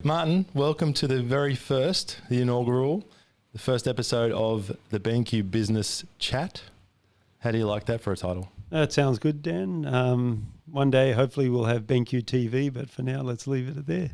Martin, welcome to the inaugural, the first episode of the BenQ Business Chat. How do you like that for a title? That sounds good, Dan. One day, hopefully, we'll have BenQ TV, but for now, let's leave it there.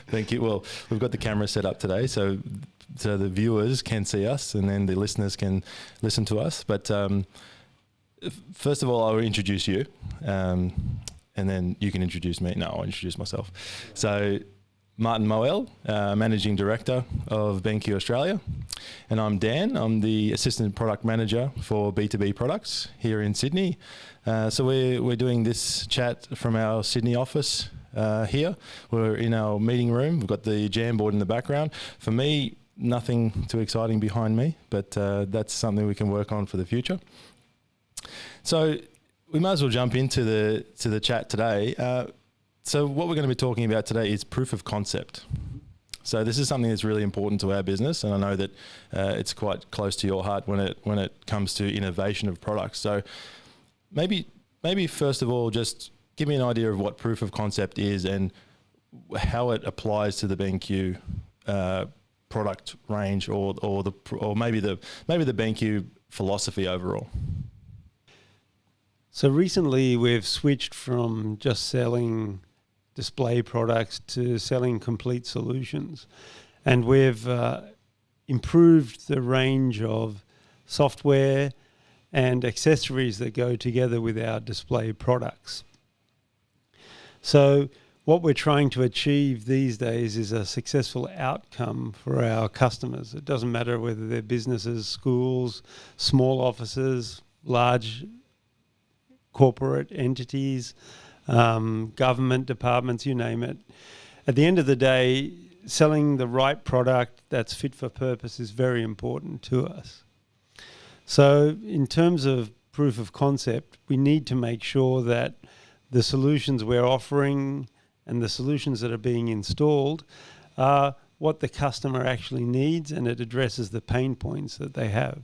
Thank you. Well, we've got the camera set up today, so the viewers can see us and then the listeners can listen to us. But first of all, I'll introduce you and then you can introduce me. No, I'll introduce myself. So, Martin Moel, Managing Director of BenQ Australia. And I'm Dan. I'm the Assistant Product Manager for B2B products here in Sydney. So we're doing this chat from our Sydney office here. We're in our meeting room. We've got the Jamboard in the background. For me, nothing too exciting behind me, but that's something we can work on for the future. So we might as well jump into the chat today. So what we're going to be talking about today is proof of concept. So this is something that's really important to our business, and I know that it's quite close to your heart when it comes to innovation of products. So maybe first of all, just give me an idea of what proof of concept is and how it applies to the BenQ product range, or maybe the BenQ philosophy overall. So recently, we've switched from just selling display products to selling complete solutions. And we've improved the range of software and accessories that go together with our display products. So what we're trying to achieve these days is a successful outcome for our customers. It doesn't matter whether they're businesses, schools, small offices, large corporate entities, government departments, you name it. At the end of the day, selling the right product that's fit for purpose is very important to us. So in terms of proof of concept, we need to make sure that the solutions we're offering and the solutions that are being installed are what the customer actually needs, and it addresses the pain points that they have.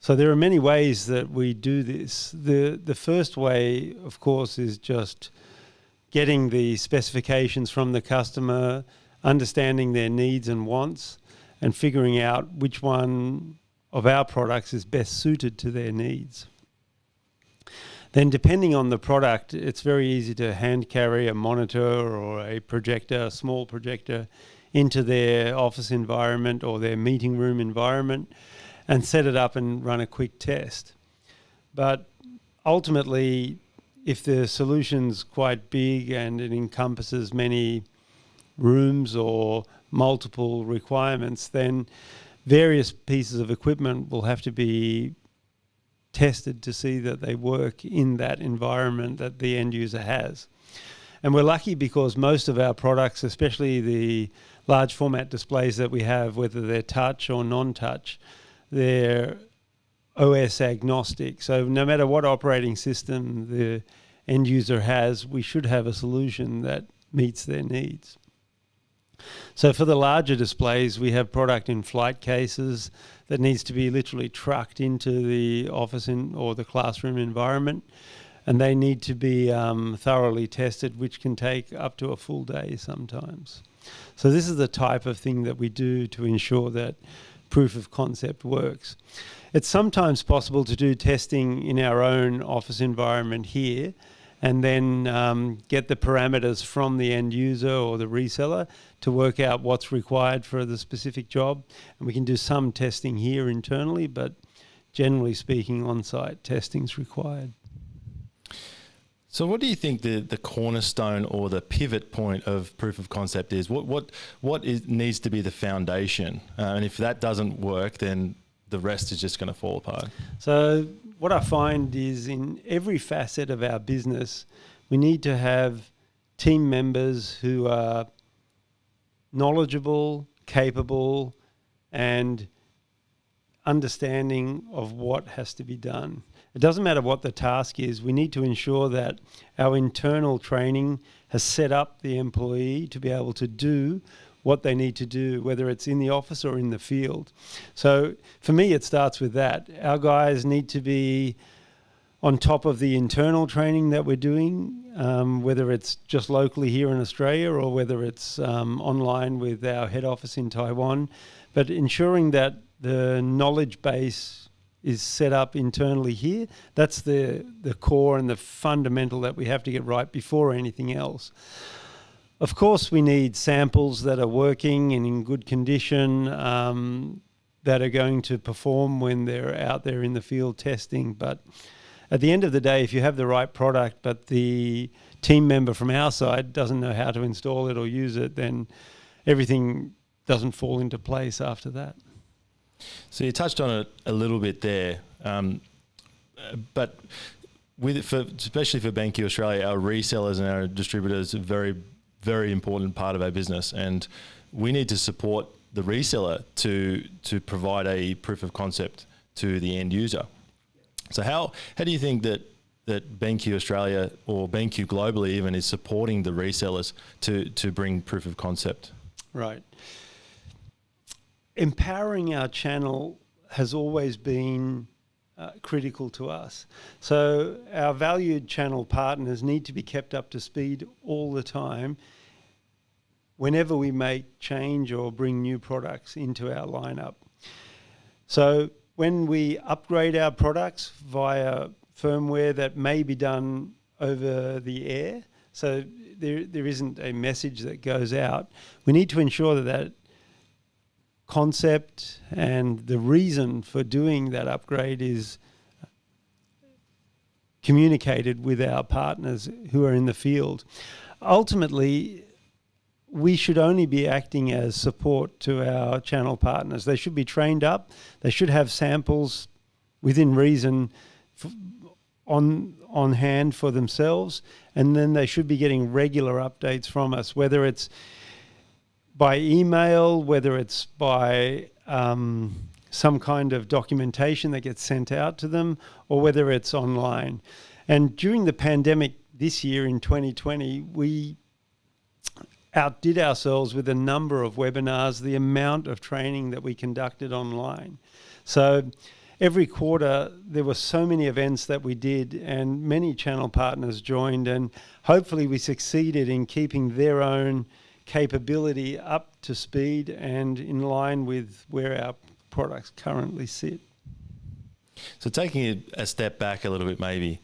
So there are many ways that we do this. The first way, of course, is just getting the specifications from the customer, understanding their needs and wants, and figuring out which one of our products is best suited to their needs. Then depending on the product, it's very easy to hand carry a monitor or a projector, a small projector, into their office environment or their meeting room environment and set it up and run a quick test. But ultimately, if the solution's quite big and it encompasses many rooms or multiple requirements, then various pieces of equipment will have to be tested to see that they work in that environment that the end user has. And we're lucky because most of our products, especially the large format displays that we have, whether they're touch or non-touch, they're OS agnostic. So no matter what operating system the end user has, we should have a solution that meets their needs. So for the larger displays, we have product in flight cases that needs to be literally trucked into the office or the classroom environment, and they need to be thoroughly tested, which can take up to a full day sometimes. So this is the type of thing that we do to ensure that proof of concept works. It's sometimes possible to do testing in our own office environment here and then get the parameters from the end user or the reseller to work out what's required for the specific job. And we can do some testing here internally, but generally speaking, on-site testing is required. So what do you think the cornerstone or the pivot point of proof of concept is? What needs to be the foundation? And if that doesn't work, then the rest is just going to fall apart. So what I find is in every facet of our business, we need to have team members who are knowledgeable, capable, and understanding of what has to be done. It doesn't matter what the task is. We need to ensure that our internal training has set up the employee to be able to do what they need to do, whether it's in the office or in the field. So for me, it starts with that. Our guys need to be on top of the internal training that we're doing, whether it's just locally here in Australia or whether it's online with our head office in Taiwan, but ensuring that the knowledge base is set up internally here. That's the core and the fundamental that we have to get right before anything else. Of course, we need samples that are working and in good condition, that are going to perform when they're out there in the field testing. But at the end of the day, if you have the right product, but the team member from our side doesn't know how to install it or use it, then everything doesn't fall into place after that. So you touched on it a little bit there, but especially for BenQ Australia, our resellers and our distributors are very, very important part of our business, and we need to support the reseller to provide a proof of concept to the end user. So how do you think that BenQ Australia or BenQ globally even is supporting the resellers to bring proof of concept? Right. Empowering our channel has always been critical to us. So our valued channel partners need to be kept up to speed all the time whenever we make change or bring new products into our lineup. So when we upgrade our products via firmware that may be done over the air, so there isn't a message that goes out, we need to ensure that concept and the reason for doing that upgrade is communicated with our partners who are in the field. Ultimately, we should only be acting as support to our channel partners. They should be trained up. They should have samples within reason on hand for themselves, and then they should be getting regular updates from us, whether it's by email, whether it's by some kind of documentation that gets sent out to them, or whether it's online. And during the pandemic this year in 2020, we outdid ourselves with a number of webinars, the amount of training that we conducted online. So every quarter, there were so many events that we did, and many channel partners joined, and hopefully we succeeded in keeping their own capability up to speed and in line with where our products currently sit. So taking a step back a little bit maybe,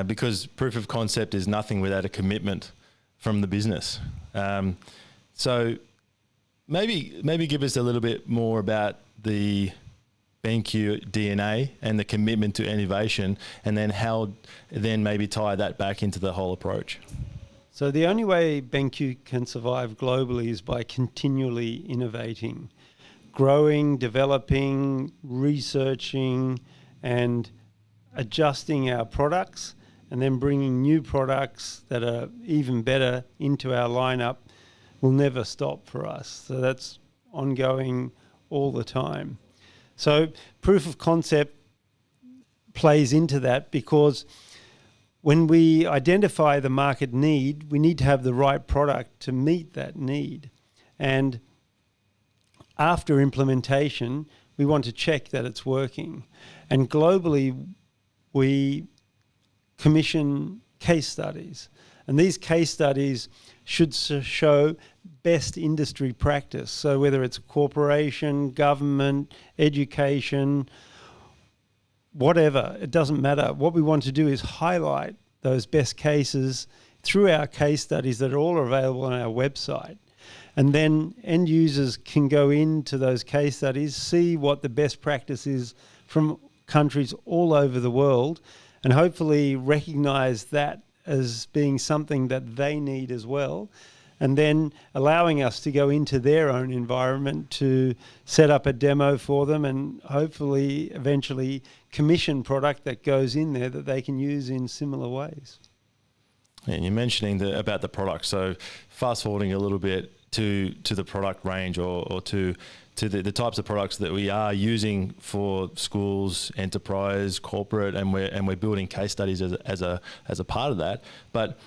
because proof of concept is nothing without a commitment from the business. So maybe give us a little bit more about the BenQ DNA and the commitment to innovation, and then maybe tie that back into the whole approach. So the only way BenQ can survive globally is by continually innovating, growing, developing, researching, and adjusting our products, and then bringing new products that are even better into our lineup will never stop for us. So that's ongoing all the time. So proof of concept plays into that, because when we identify the market need, we need to have the right product to meet that need. And after implementation, we want to check that it's working. And globally, we commission case studies. And these case studies should show best industry practice. So whether it's corporation, government, education, whatever, it doesn't matter. What we want to do is highlight those best cases through our case studies that are all available on our website. And then end users can go into those case studies, see what the best practice is from countries all over the world, and hopefully recognize that as being something that they need as well, and then allowing us to go into their own environment to set up a demo for them, and hopefully eventually commission product that goes in there that they can use in similar ways. And you're mentioning about the product. So fast forwarding a little bit to the product range or to the types of products that we are using for schools, enterprise, corporate, and we're building case studies as a part of that. But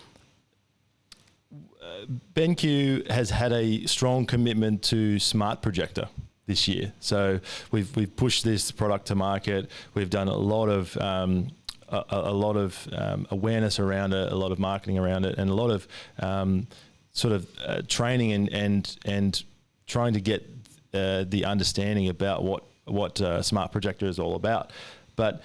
BenQ has had a strong commitment to Smart Projector this year. So we've pushed this product to market. We've done a lot of a lot of awareness around it, a lot of marketing around it, and a lot of training and trying to get the understanding about what Smart Projector is all about. But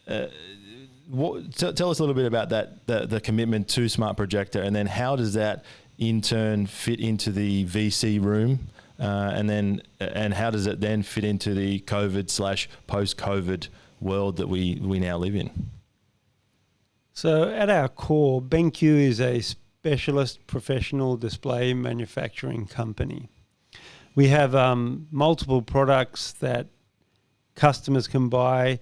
tell us a little bit about that, the commitment to Smart Projector, and then how does that in turn fit into the VC room, and how does it then fit into the COVID/post-COVID world that we now live in? So at our core, BenQ is a specialist professional display manufacturing company. We have multiple products that customers can buy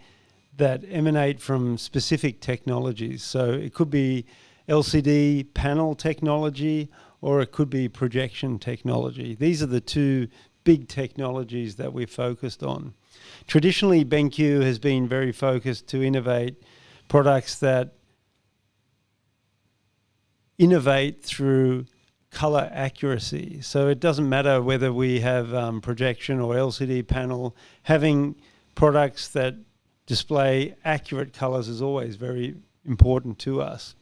that emanate from specific technologies. So it could be LCD panel technology, or it could be projection technology. These are the two big technologies that we're focused on. Traditionally, BenQ has been very focused to innovate products that innovate through color accuracy. So it doesn't matter whether we have projection or LCD panel, having products that display accurate colors is always very important to us.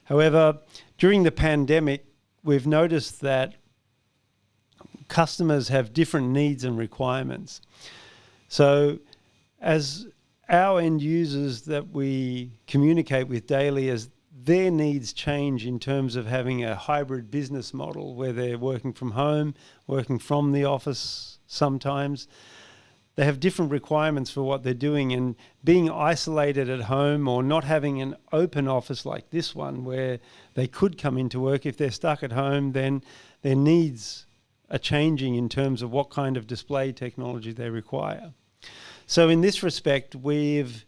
However, during the pandemic, we've noticed that customers have different needs and requirements. So as our end users that we communicate with daily, as their needs change in terms of having a hybrid business model where they're working from home, working from the office sometimes, they have different requirements for what they're doing, and being isolated at home or not having an open office like this one where they could come into work, if they're stuck at home, then their needs are changing in terms of what kind of display technology they require. So in this respect, we've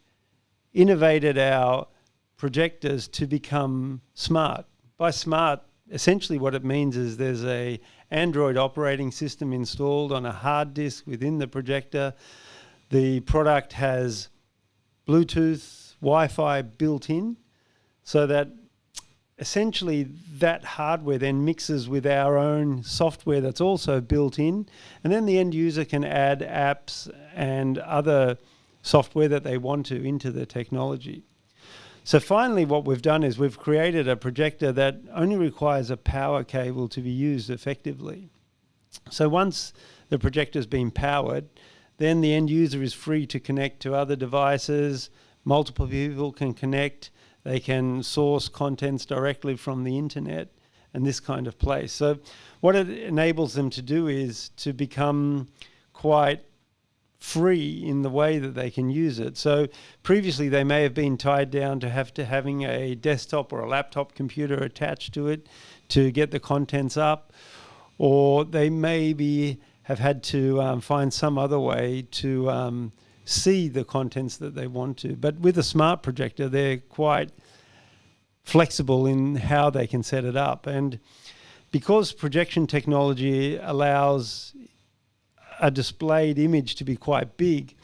innovated our projectors to become smart. By smart, essentially what it means is there's a Android operating system installed on a hard disk within the projector. The product has Bluetooth, Wi-Fi built in, so that essentially that hardware then mixes with our own software that's also built in, and then the end user can add apps and other software that they want to into the technology. So finally, what we've done is we've created a projector that only requires a power cable to be used effectively. So once the projector's been powered, then the end user is free to connect to other devices. Multiple people can connect. They can source contents directly from the internet and this kind of place. So what it enables them to do is to become quite free in the way that they can use it. So previously they may have been tied down to having a desktop or a laptop computer attached to it to get the contents up, or they maybe have had to find some other way to see the contents that they want to. But with a smart projector, they're quite flexible in how they can set it up. And because projection technology allows a displayed image to be quite big,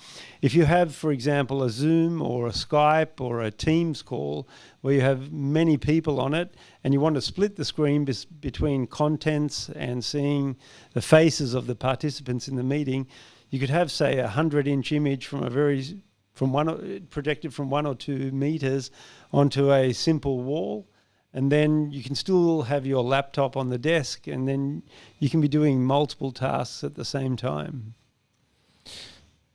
if you have, for example, a Zoom or a Skype or a Teams call where you have many people on it and you want to split the screen between contents and seeing the faces of the participants in the meeting, you could have, say, a 100-inch image projected from 1 or 2 meters onto a simple wall. And then you can still have your laptop on the desk, and then you can be doing multiple tasks at the same time.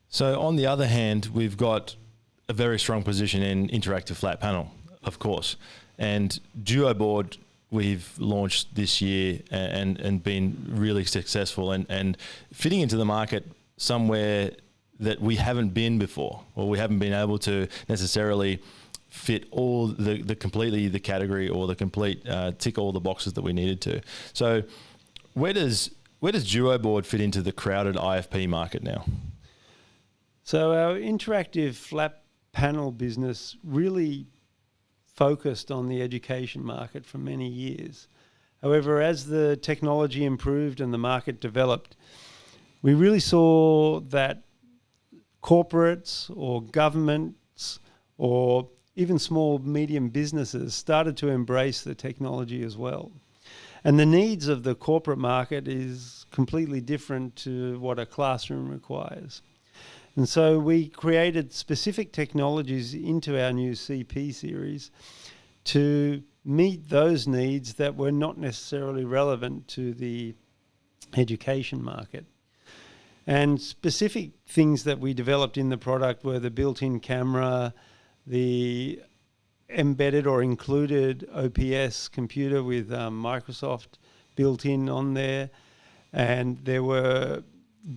So on the other hand, we've got a very strong position in interactive flat panel, of course. And Duo Board we've launched this year and been really successful and fitting into the market somewhere that we haven't been before, or we haven't been able to necessarily fit all the completely the category or the complete tick all the boxes that we needed to. So where does Duo Board fit into the crowded IFP market now? So our interactive flat panel business really focused on the education market for many years. However, as the technology improved and the market developed, we really saw that corporates or governments or even small, medium businesses started to embrace the technology as well. And the needs of the corporate market is completely different to what a classroom requires. And so we created specific technologies into our new CP series to meet those needs that were not necessarily relevant to the education market. And specific things that we developed in the product were the built-in camera, the embedded or included OPS computer with Microsoft built in on there, and there were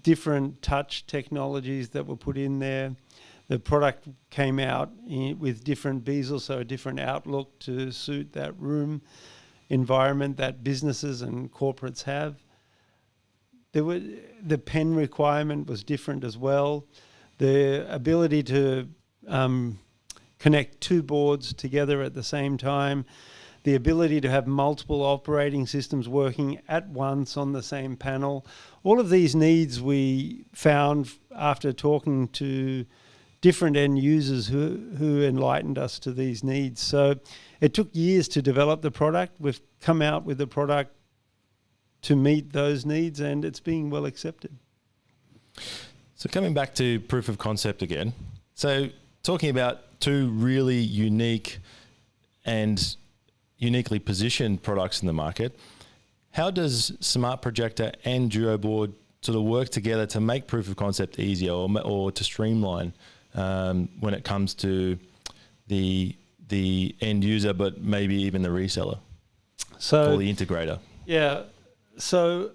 different touch technologies that were put in there. The product came out with different bezels, so a different outlook to suit that room environment that businesses and corporates have. The pen requirement was different as well. The ability to connect two boards together at the same time, the ability to have multiple operating systems working at once on the same panel. All of these needs we found after talking to different end users who enlightened us to these needs. So it took years to develop the product. We've come out with a product to meet those needs, and it's being well accepted. So coming back to proof of concept again. So talking about two really unique and uniquely positioned products in the market, how does Smart Projector and Duo Board sort of work together to make proof of concept easier or to streamline when it comes to the end user, but maybe even the reseller or the integrator? Yeah. So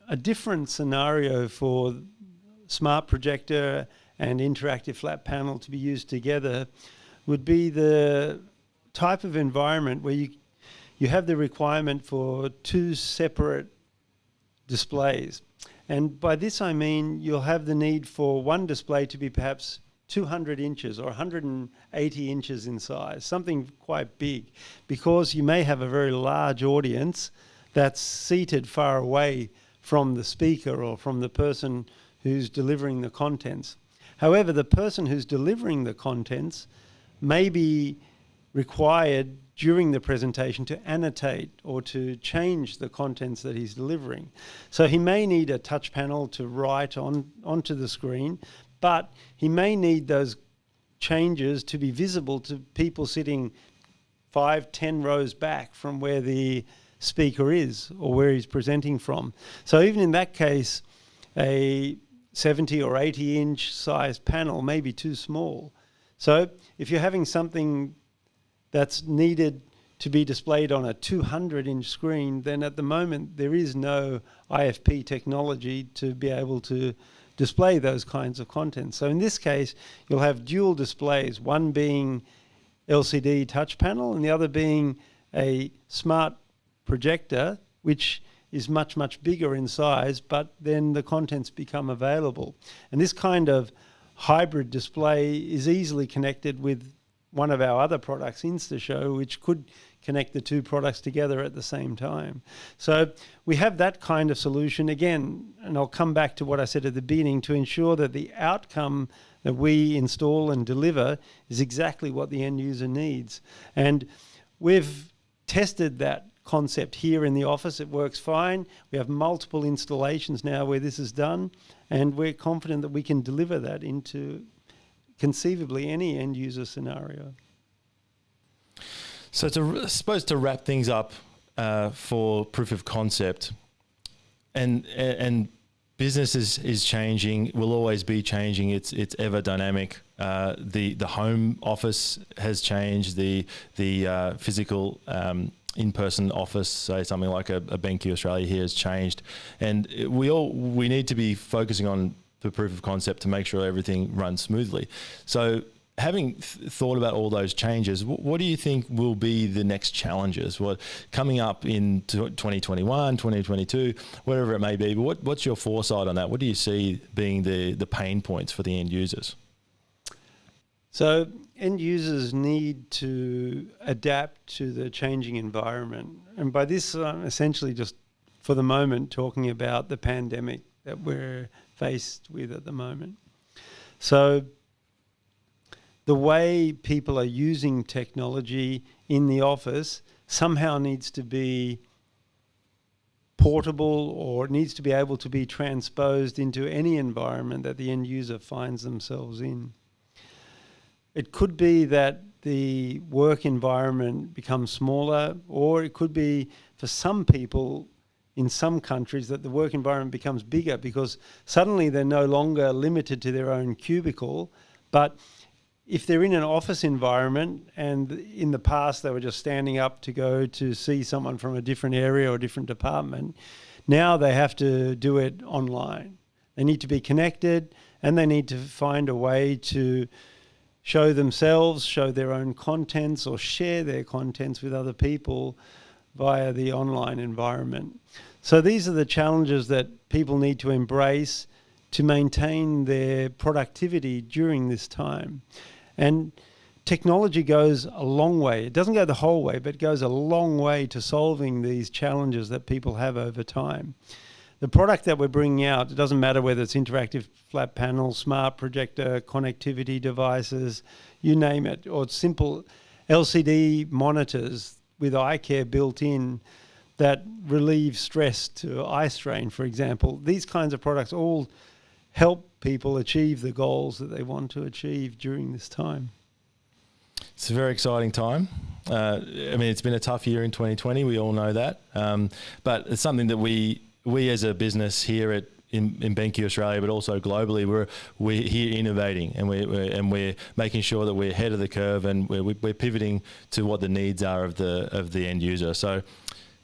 a different scenario for Smart Projector and interactive flat panel to be used together would be the type of environment where you have the requirement for two separate displays. And by this I mean you'll have the need for one display to be perhaps 200 inches or 180 inches in size, something quite big, because you may have a very large audience that's seated far away from the speaker or from the person who's delivering the contents. However, the person who's delivering the contents may be required during the presentation to annotate or to change the contents that he's delivering. So he may need a touch panel to write onto the screen, but he may need those changes to be visible to people sitting 5-10 rows back from where the speaker is or where he's presenting from. So even in that case, a 70 or 80 inch size panel may be too small. So if you're having something that's needed to be displayed on a 200 inch screen, then at the moment there is no IFP technology to be able to display those kinds of content. So in this case, you'll have dual displays, one being LCD touch panel and the other being a smart projector, which is much, much bigger in size, but then the contents become available. And this kind of hybrid display is easily connected with one of our other products, InstaShow, which could connect the two products together at the same time. So we have that kind of solution again, and I'll come back to what I said at the beginning, to ensure that the outcome that we install and deliver is exactly what the end user needs. And we've tested that concept here in the office. It works fine. We have multiple installations now where this is done, and we're confident that we can deliver that into conceivably any end user scenario. So I suppose to wrap things up for proof of concept, and business is changing, will always be changing. It's ever dynamic. The home office has changed. The physical in-person office, say something like a BenQ Australia here, has changed, and we need to be focusing on the proof of concept to make sure everything runs smoothly. So having thought about all those changes, what do you think will be the next challenges? What coming up in 2021, 2022, whatever it may be, but what's your foresight on that? What do you see being the pain points for the end users? So end users need to adapt to the changing environment. And by this, I'm essentially just for the moment talking about the pandemic that we're faced with at the moment. So the way people are using technology in the office somehow needs to be portable, or it needs to be able to be transposed into any environment that the end user finds themselves in. It could be that the work environment becomes smaller, or it could be for some people in some countries that the work environment becomes bigger because suddenly they're no longer limited to their own cubicle. But if they're in an office environment and in the past they were just standing up to go to see someone from a different area or a different department, now they have to do it online. They need to be connected, and they need to find a way to show themselves, show their own contents, or share their contents with other people via the online environment. So these are the challenges that people need to embrace to maintain their productivity during this time. And technology goes a long way. It doesn't go the whole way, but it goes a long way to solving these challenges that people have over time. The product that we're bringing out, it doesn't matter whether it's interactive flat panel, smart projector, connectivity devices, you name it, or it's simple LCD monitors with eye care built in that relieve stress to eye strain, for example. These kinds of products all help people achieve the goals that they want to achieve during this time. It's a very exciting time. I mean, it's been a tough year in 2020. We all know that. But it's something that we as a business here in BenQ Australia, but also globally, we're here innovating, and we're making sure that we're ahead of the curve, and we're pivoting to what the needs are of the end user. So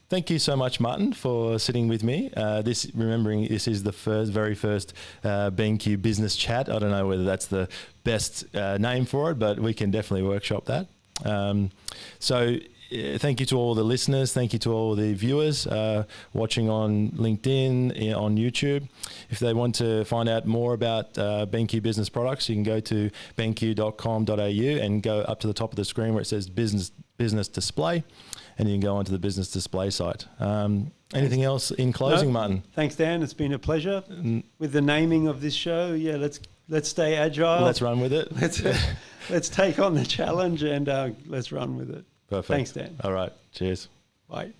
thank you so much, Martin, for sitting with me. This is the very first BenQ Business Chat. I don't know whether that's the best name for it, but we can definitely workshop that. Thank you to all the listeners. Thank you to all the viewers watching on LinkedIn, on YouTube. If they want to find out more about BenQ Business products, you can go to benq.com.au and go up to the top of the screen where it says Business Display, and you can go onto the Business Display site. Anything else in closing, Martin? Thanks, Dan. It's been a pleasure. With the naming of this show, let's stay agile. Let's run with it. Let's take on the challenge and let's run with it. Perfect. Thanks, Dan. All right. Cheers. Bye.